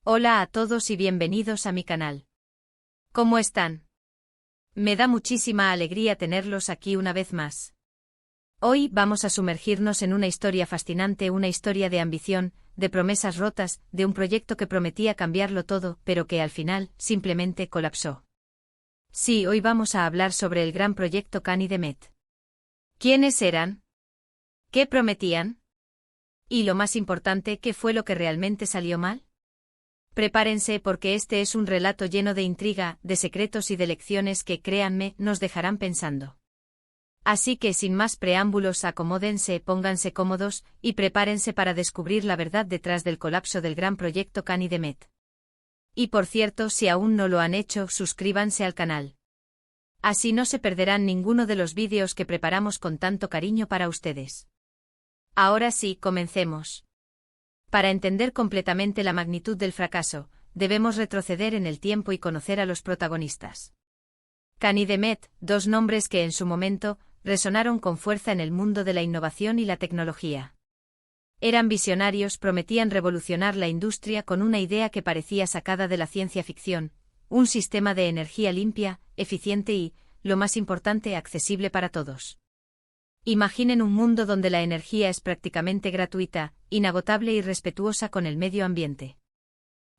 Hola a todos y bienvenidos a mi canal. ¿Cómo están? Me da muchísima alegría tenerlos aquí una vez más. Hoy vamos a sumergirnos en una historia fascinante, una historia de ambición, de promesas rotas, de un proyecto que prometía cambiarlo todo, pero que al final simplemente colapsó. Sí, hoy vamos a hablar sobre el gran proyecto Can y Demet. ¿Quiénes eran? ¿Qué prometían? Y lo más importante, ¿qué fue lo que realmente salió mal? Prepárense porque este es un relato lleno de intriga, de secretos y de lecciones que, créanme, nos dejarán pensando. Así que sin más preámbulos, acomódense, pónganse cómodos y prepárense para descubrir la verdad detrás del colapso del gran proyecto Can y Demet. Y por cierto, si aún no lo han hecho, suscríbanse al canal. Así no se perderán ninguno de los vídeos que preparamos con tanto cariño para ustedes. Ahora sí, comencemos. Para entender completamente la magnitud del fracaso, debemos retroceder en el tiempo y conocer a los protagonistas. Can y Demet, dos nombres que en su momento resonaron con fuerza en el mundo de la innovación y la tecnología. Eran visionarios, prometían revolucionar la industria con una idea que parecía sacada de la ciencia ficción, un sistema de energía limpia, eficiente y, lo más importante, accesible para todos. Imaginen un mundo donde la energía es prácticamente gratuita, inagotable y respetuosa con el medio ambiente.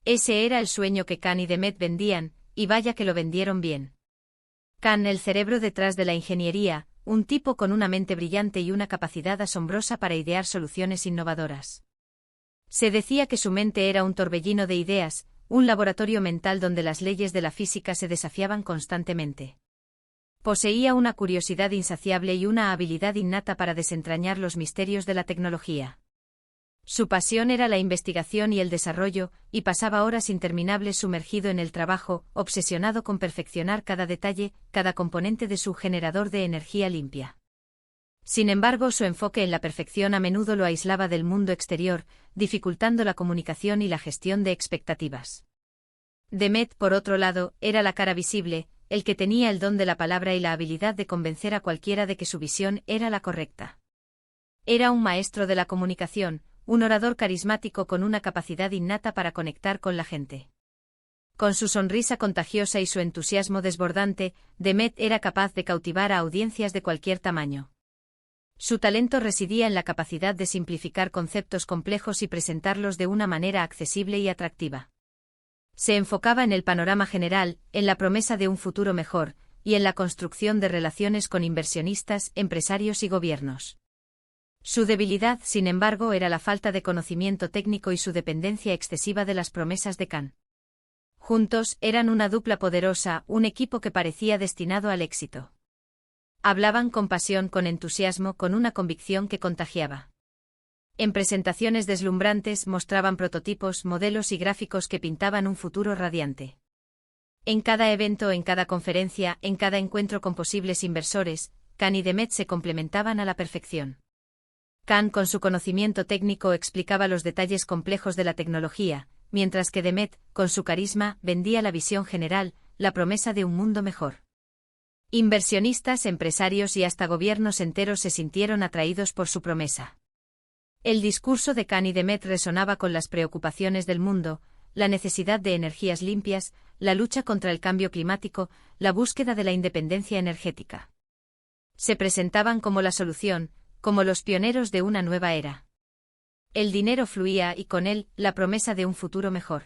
Ese era el sueño que Can y Demet vendían, y vaya que lo vendieron bien. Can, el cerebro detrás de la ingeniería, un tipo con una mente brillante y una capacidad asombrosa para idear soluciones innovadoras. Se decía que su mente era un torbellino de ideas, un laboratorio mental donde las leyes de la física se desafiaban constantemente. Poseía una curiosidad insaciable y una habilidad innata para desentrañar los misterios de la tecnología. Su pasión era la investigación y el desarrollo, y pasaba horas interminables sumergido en el trabajo, obsesionado con perfeccionar cada detalle, cada componente de su generador de energía limpia. Sin embargo, su enfoque en la perfección a menudo lo aislaba del mundo exterior, dificultando la comunicación y la gestión de expectativas. Demet, por otro lado, era la cara visible, el que tenía el don de la palabra y la habilidad de convencer a cualquiera de que su visión era la correcta. Era un maestro de la comunicación, un orador carismático con una capacidad innata para conectar con la gente. Con su sonrisa contagiosa y su entusiasmo desbordante, Demet era capaz de cautivar a audiencias de cualquier tamaño. Su talento residía en la capacidad de simplificar conceptos complejos y presentarlos de una manera accesible y atractiva. Se enfocaba en el panorama general, en la promesa de un futuro mejor, y en la construcción de relaciones con inversionistas, empresarios y gobiernos. Su debilidad, sin embargo, era la falta de conocimiento técnico y su dependencia excesiva de las promesas de Can. Juntos, eran una dupla poderosa, un equipo que parecía destinado al éxito. Hablaban con pasión, con entusiasmo, con una convicción que contagiaba. En presentaciones deslumbrantes mostraban prototipos, modelos y gráficos que pintaban un futuro radiante. En cada evento, en cada conferencia, en cada encuentro con posibles inversores, Can y Demet se complementaban a la perfección. Can, con su conocimiento técnico, explicaba los detalles complejos de la tecnología, mientras que Demet, con su carisma, vendía la visión general, la promesa de un mundo mejor. Inversionistas, empresarios y hasta gobiernos enteros se sintieron atraídos por su promesa. El discurso de Can y Demet resonaba con las preocupaciones del mundo, la necesidad de energías limpias, la lucha contra el cambio climático, la búsqueda de la independencia energética. Se presentaban como la solución, como los pioneros de una nueva era. El dinero fluía y con él, la promesa de un futuro mejor.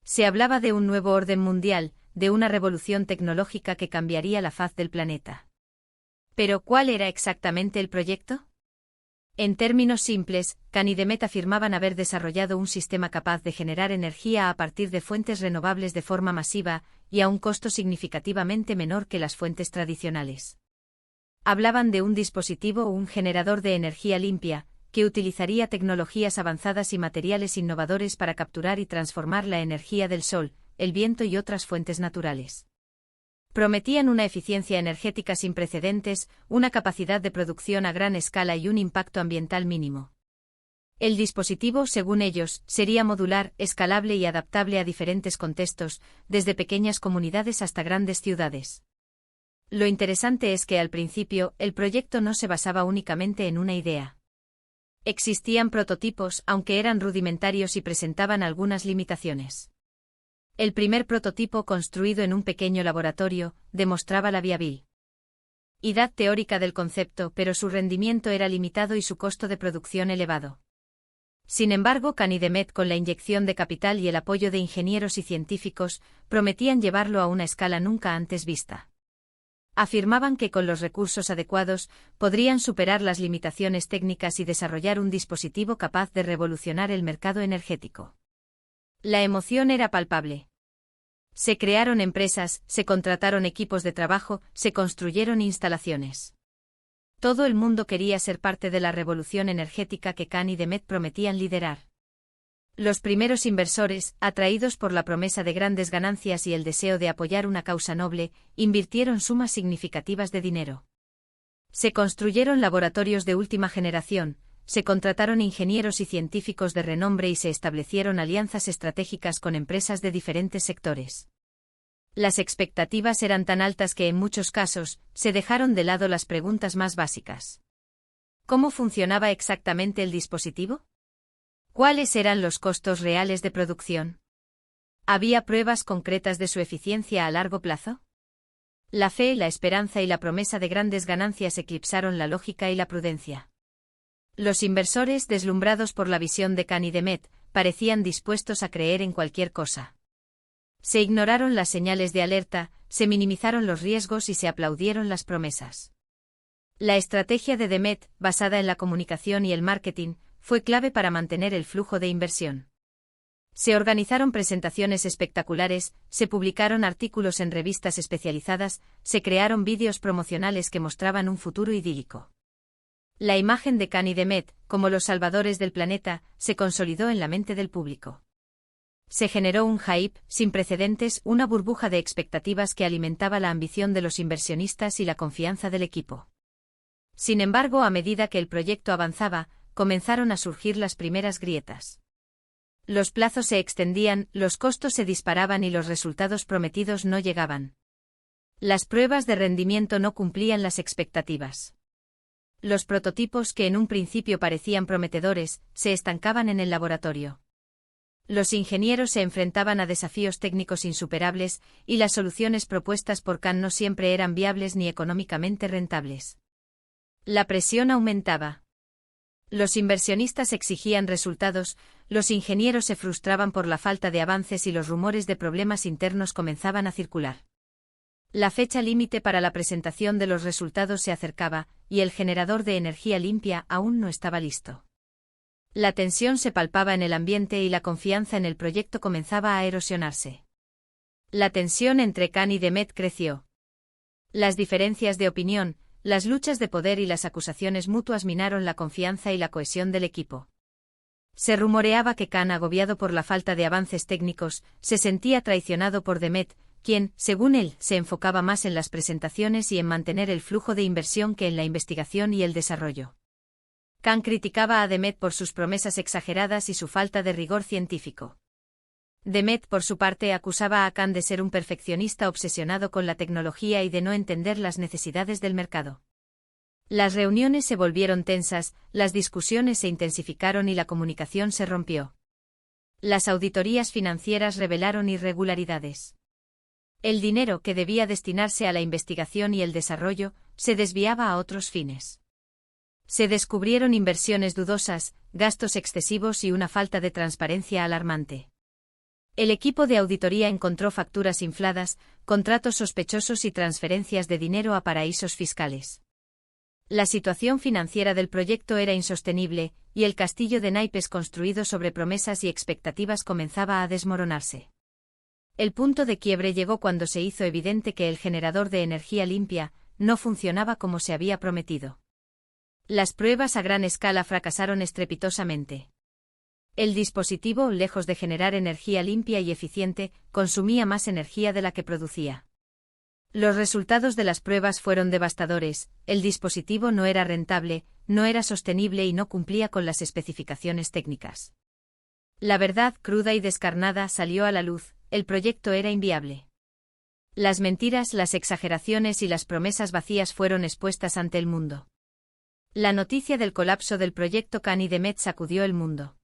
Se hablaba de un nuevo orden mundial, de una revolución tecnológica que cambiaría la faz del planeta. ¿Pero cuál era exactamente el proyecto? En términos simples, Can y Demet afirmaban haber desarrollado un sistema capaz de generar energía a partir de fuentes renovables de forma masiva y a un costo significativamente menor que las fuentes tradicionales. Hablaban de un dispositivo o un generador de energía limpia, que utilizaría tecnologías avanzadas y materiales innovadores para capturar y transformar la energía del sol, el viento y otras fuentes naturales. Prometían una eficiencia energética sin precedentes, una capacidad de producción a gran escala y un impacto ambiental mínimo. El dispositivo, según ellos, sería modular, escalable y adaptable a diferentes contextos, desde pequeñas comunidades hasta grandes ciudades. Lo interesante es que al principio, el proyecto no se basaba únicamente en una idea. Existían prototipos, aunque eran rudimentarios y presentaban algunas limitaciones. El primer prototipo, construido en un pequeño laboratorio, demostraba la viabilidad teórica del concepto, pero su rendimiento era limitado y su costo de producción elevado. Sin embargo, Khan y Demet, con la inyección de capital y el apoyo de ingenieros y científicos, prometían llevarlo a una escala nunca antes vista. Afirmaban que con los recursos adecuados podrían superar las limitaciones técnicas y desarrollar un dispositivo capaz de revolucionar el mercado energético. La emoción era palpable. Se crearon empresas, se contrataron equipos de trabajo, se construyeron instalaciones. Todo el mundo quería ser parte de la revolución energética que Khan y Demet prometían liderar. Los primeros inversores, atraídos por la promesa de grandes ganancias y el deseo de apoyar una causa noble, invirtieron sumas significativas de dinero. Se construyeron laboratorios de última generación, se contrataron ingenieros y científicos de renombre y se establecieron alianzas estratégicas con empresas de diferentes sectores. Las expectativas eran tan altas que en muchos casos, se dejaron de lado las preguntas más básicas. ¿Cómo funcionaba exactamente el dispositivo? ¿Cuáles eran los costos reales de producción? ¿Había pruebas concretas de su eficiencia a largo plazo? La fe, la esperanza y la promesa de grandes ganancias eclipsaron la lógica y la prudencia. Los inversores, deslumbrados por la visión de Khan y Demet, parecían dispuestos a creer en cualquier cosa. Se ignoraron las señales de alerta, se minimizaron los riesgos y se aplaudieron las promesas. La estrategia de Demet, basada en la comunicación y el marketing, fue clave para mantener el flujo de inversión. Se organizaron presentaciones espectaculares, se publicaron artículos en revistas especializadas, se crearon vídeos promocionales que mostraban un futuro idílico. La imagen de Khan y Demet, como los salvadores del planeta, se consolidó en la mente del público. Se generó un hype sin precedentes, una burbuja de expectativas que alimentaba la ambición de los inversionistas y la confianza del equipo. Sin embargo, a medida que el proyecto avanzaba, comenzaron a surgir las primeras grietas. Los plazos se extendían, los costos se disparaban y los resultados prometidos no llegaban. Las pruebas de rendimiento no cumplían las expectativas. Los prototipos, que en un principio parecían prometedores, se estancaban en el laboratorio. Los ingenieros se enfrentaban a desafíos técnicos insuperables, y las soluciones propuestas por Khan no siempre eran viables ni económicamente rentables. La presión aumentaba. Los inversionistas exigían resultados, los ingenieros se frustraban por la falta de avances y los rumores de problemas internos comenzaban a circular. La fecha límite para la presentación de los resultados se acercaba, y el generador de energía limpia aún no estaba listo. La tensión se palpaba en el ambiente y la confianza en el proyecto comenzaba a erosionarse. La tensión entre Khan y Demet creció. Las diferencias de opinión, las luchas de poder y las acusaciones mutuas minaron la confianza y la cohesión del equipo. Se rumoreaba que Khan, agobiado por la falta de avances técnicos, se sentía traicionado por Demet, quien, según él, se enfocaba más en las presentaciones y en mantener el flujo de inversión que en la investigación y el desarrollo. Khan criticaba a Demet por sus promesas exageradas y su falta de rigor científico. Demet, por su parte, acusaba a Khan de ser un perfeccionista obsesionado con la tecnología y de no entender las necesidades del mercado. Las reuniones se volvieron tensas, las discusiones se intensificaron y la comunicación se rompió. Las auditorías financieras revelaron irregularidades. El dinero que debía destinarse a la investigación y el desarrollo se desviaba a otros fines. Se descubrieron inversiones dudosas, gastos excesivos y una falta de transparencia alarmante. El equipo de auditoría encontró facturas infladas, contratos sospechosos y transferencias de dinero a paraísos fiscales. La situación financiera del proyecto era insostenible, y el castillo de naipes construido sobre promesas y expectativas comenzaba a desmoronarse. El punto de quiebre llegó cuando se hizo evidente que el generador de energía limpia no funcionaba como se había prometido. Las pruebas a gran escala fracasaron estrepitosamente. El dispositivo, lejos de generar energía limpia y eficiente, consumía más energía de la que producía. Los resultados de las pruebas fueron devastadores, el dispositivo no era rentable, no era sostenible y no cumplía con las especificaciones técnicas. La verdad, cruda y descarnada, salió a la luz, el proyecto era inviable. Las mentiras, las exageraciones y las promesas vacías fueron expuestas ante el mundo. La noticia del colapso del proyecto Canidemet sacudió el mundo.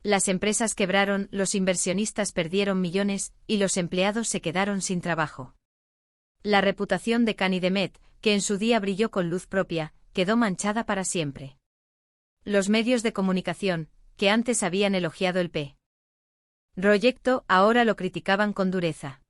Las empresas quebraron, los inversionistas perdieron millones, y los empleados se quedaron sin trabajo. La reputación de Canidemet, que en su día brilló con luz propia, quedó manchada para siempre. Los medios de comunicación, que antes habían elogiado el proyecto, ahora lo criticaban con dureza.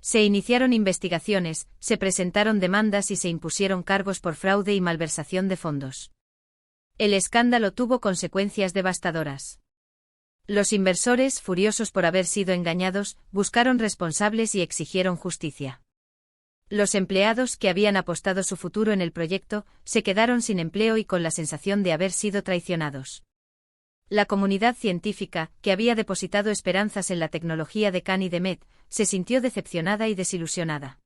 Se iniciaron investigaciones, se presentaron demandas y se impusieron cargos por fraude y malversación de fondos. El escándalo tuvo consecuencias devastadoras. Los inversores, furiosos por haber sido engañados, buscaron responsables y exigieron justicia. Los empleados que habían apostado su futuro en el proyecto, se quedaron sin empleo y con la sensación de haber sido traicionados. La comunidad científica, que había depositado esperanzas en la tecnología de Canidemet, se sintió decepcionada y desilusionada.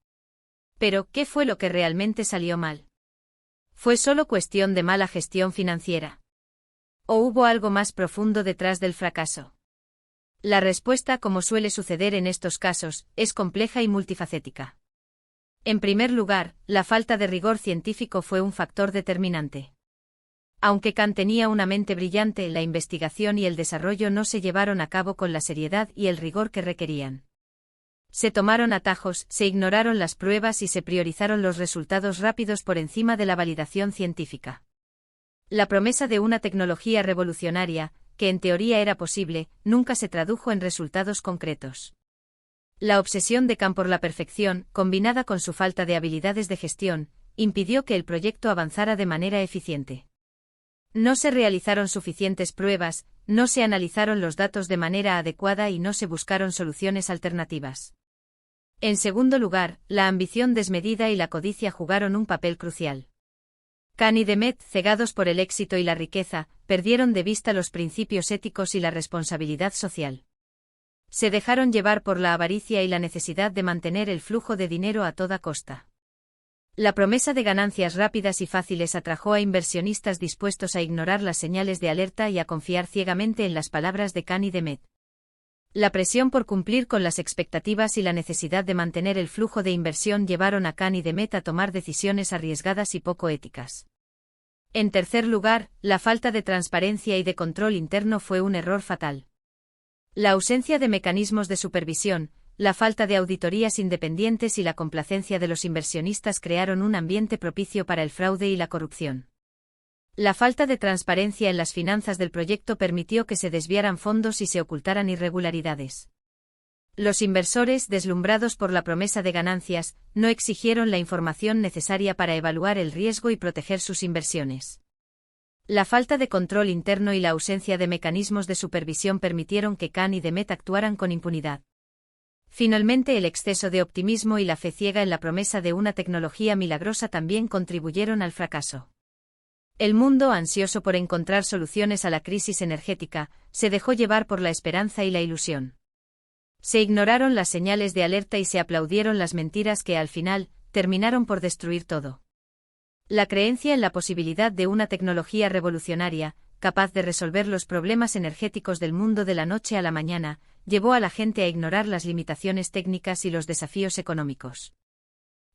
Pero, ¿qué fue lo que realmente salió mal? ¿Fue solo cuestión de mala gestión financiera? ¿O hubo algo más profundo detrás del fracaso? La respuesta, como suele suceder en estos casos, es compleja y multifacética. En primer lugar, la falta de rigor científico fue un factor determinante. Aunque Khan tenía una mente brillante, la investigación y el desarrollo no se llevaron a cabo con la seriedad y el rigor que requerían. Se tomaron atajos, se ignoraron las pruebas y se priorizaron los resultados rápidos por encima de la validación científica. La promesa de una tecnología revolucionaria, que en teoría era posible, nunca se tradujo en resultados concretos. La obsesión de Khan por la perfección, combinada con su falta de habilidades de gestión, impidió que el proyecto avanzara de manera eficiente. No se realizaron suficientes pruebas, no se analizaron los datos de manera adecuada y no se buscaron soluciones alternativas. En segundo lugar, la ambición desmedida y la codicia jugaron un papel crucial. Canidemet, cegados por el éxito y la riqueza, perdieron de vista los principios éticos y la responsabilidad social. Se dejaron llevar por la avaricia y la necesidad de mantener el flujo de dinero a toda costa. La promesa de ganancias rápidas y fáciles atrajo a inversionistas dispuestos a ignorar las señales de alerta y a confiar ciegamente en las palabras de Canidemet. La presión por cumplir con las expectativas y la necesidad de mantener el flujo de inversión llevaron a Canidemet a tomar decisiones arriesgadas y poco éticas. En tercer lugar, la falta de transparencia y de control interno fue un error fatal. La ausencia de mecanismos de supervisión, la falta de auditorías independientes y la complacencia de los inversionistas crearon un ambiente propicio para el fraude y la corrupción. La falta de transparencia en las finanzas del proyecto permitió que se desviaran fondos y se ocultaran irregularidades. Los inversores, deslumbrados por la promesa de ganancias, no exigieron la información necesaria para evaluar el riesgo y proteger sus inversiones. La falta de control interno y la ausencia de mecanismos de supervisión permitieron que Canidemet actuaran con impunidad. Finalmente, el exceso de optimismo y la fe ciega en la promesa de una tecnología milagrosa también contribuyeron al fracaso. El mundo, ansioso por encontrar soluciones a la crisis energética, se dejó llevar por la esperanza y la ilusión. Se ignoraron las señales de alerta y se aplaudieron las mentiras que, al final, terminaron por destruir todo. La creencia en la posibilidad de una tecnología revolucionaria, capaz de resolver los problemas energéticos del mundo de la noche a la mañana, llevó a la gente a ignorar las limitaciones técnicas y los desafíos económicos.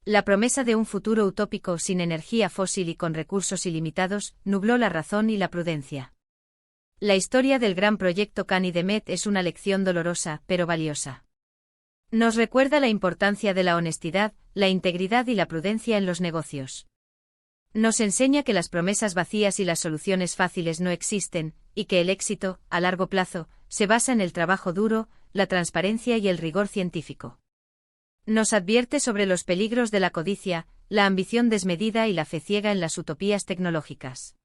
La promesa de un futuro utópico sin energía fósil y con recursos ilimitados nubló la razón y la prudencia. La historia del gran proyecto Canidemet es una lección dolorosa, pero valiosa. Nos recuerda la importancia de la honestidad, la integridad y la prudencia en los negocios. Nos enseña que las promesas vacías y las soluciones fáciles no existen, y que el éxito, a largo plazo, se basa en el trabajo duro, la transparencia y el rigor científico. Nos advierte sobre los peligros de la codicia, la ambición desmedida y la fe ciega en las utopías tecnológicas.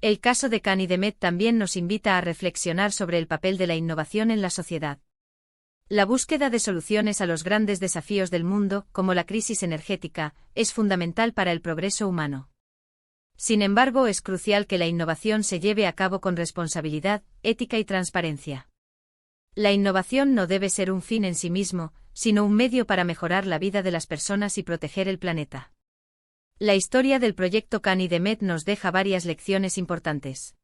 El caso de Canidemet también nos invita a reflexionar sobre el papel de la innovación en la sociedad. La búsqueda de soluciones a los grandes desafíos del mundo, como la crisis energética, es fundamental para el progreso humano. Sin embargo, es crucial que la innovación se lleve a cabo con responsabilidad, ética y transparencia. La innovación no debe ser un fin en sí mismo, sino un medio para mejorar la vida de las personas y proteger el planeta. La historia del proyecto Canidemet nos deja varias lecciones importantes.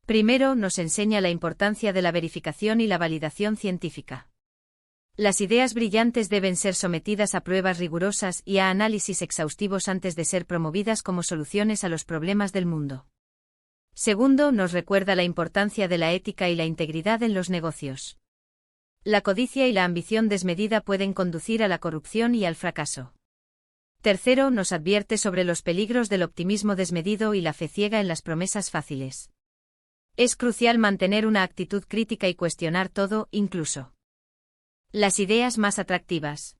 Primero, nos enseña la importancia de la verificación y la validación científica. Las ideas brillantes deben ser sometidas a pruebas rigurosas y a análisis exhaustivos antes de ser promovidas como soluciones a los problemas del mundo. Segundo, nos recuerda la importancia de la ética y la integridad en los negocios. La codicia y la ambición desmedida pueden conducir a la corrupción y al fracaso. Tercero, nos advierte sobre los peligros del optimismo desmedido y la fe ciega en las promesas fáciles. Es crucial mantener una actitud crítica y cuestionar todo, incluso las ideas más atractivas.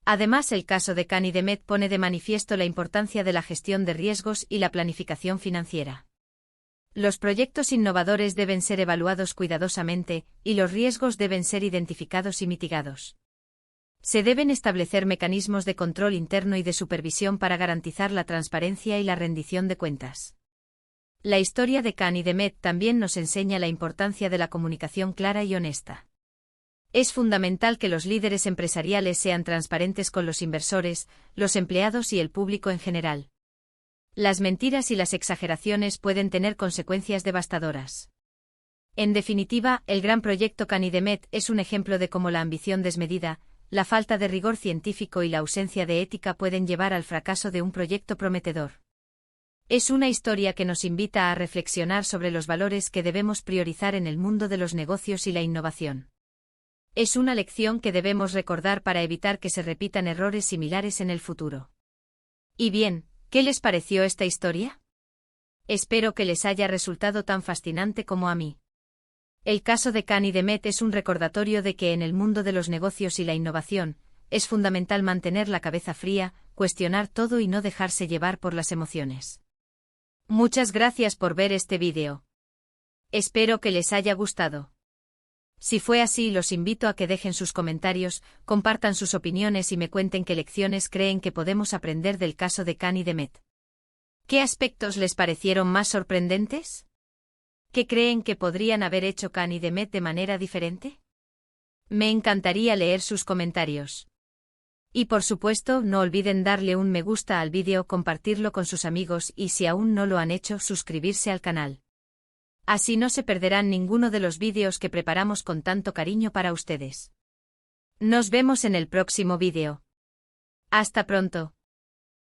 Además, el caso de Khan y Demet pone de manifiesto la importancia de la gestión de riesgos y la planificación financiera. Los proyectos innovadores deben ser evaluados cuidadosamente, y los riesgos deben ser identificados y mitigados. Se deben establecer mecanismos de control interno y de supervisión para garantizar la transparencia y la rendición de cuentas. La historia de Khan y Demet también nos enseña la importancia de la comunicación clara y honesta. Es fundamental que los líderes empresariales sean transparentes con los inversores, los empleados y el público en general. Las mentiras y las exageraciones pueden tener consecuencias devastadoras. En definitiva, el gran proyecto Khan y Demet es un ejemplo de cómo la ambición desmedida, la falta de rigor científico y la ausencia de ética pueden llevar al fracaso de un proyecto prometedor. Es una historia que nos invita a reflexionar sobre los valores que debemos priorizar en el mundo de los negocios y la innovación. Es una lección que debemos recordar para evitar que se repitan errores similares en el futuro. Y bien, ¿qué les pareció esta historia? Espero que les haya resultado tan fascinante como a mí. El caso de Khan y Demet es un recordatorio de que en el mundo de los negocios y la innovación, es fundamental mantener la cabeza fría, cuestionar todo y no dejarse llevar por las emociones. Muchas gracias por ver este vídeo. Espero que les haya gustado. Si fue así, los invito a que dejen sus comentarios, compartan sus opiniones y me cuenten qué lecciones creen que podemos aprender del caso de Khan y Demet. ¿Qué aspectos les parecieron más sorprendentes? ¿Qué creen que podrían haber hecho Khan y Demet de manera diferente? Me encantaría leer sus comentarios. Y por supuesto, no olviden darle un me gusta al vídeo, compartirlo con sus amigos y si aún no lo han hecho, suscribirse al canal. Así no se perderán ninguno de los vídeos que preparamos con tanto cariño para ustedes. Nos vemos en el próximo vídeo. Hasta pronto.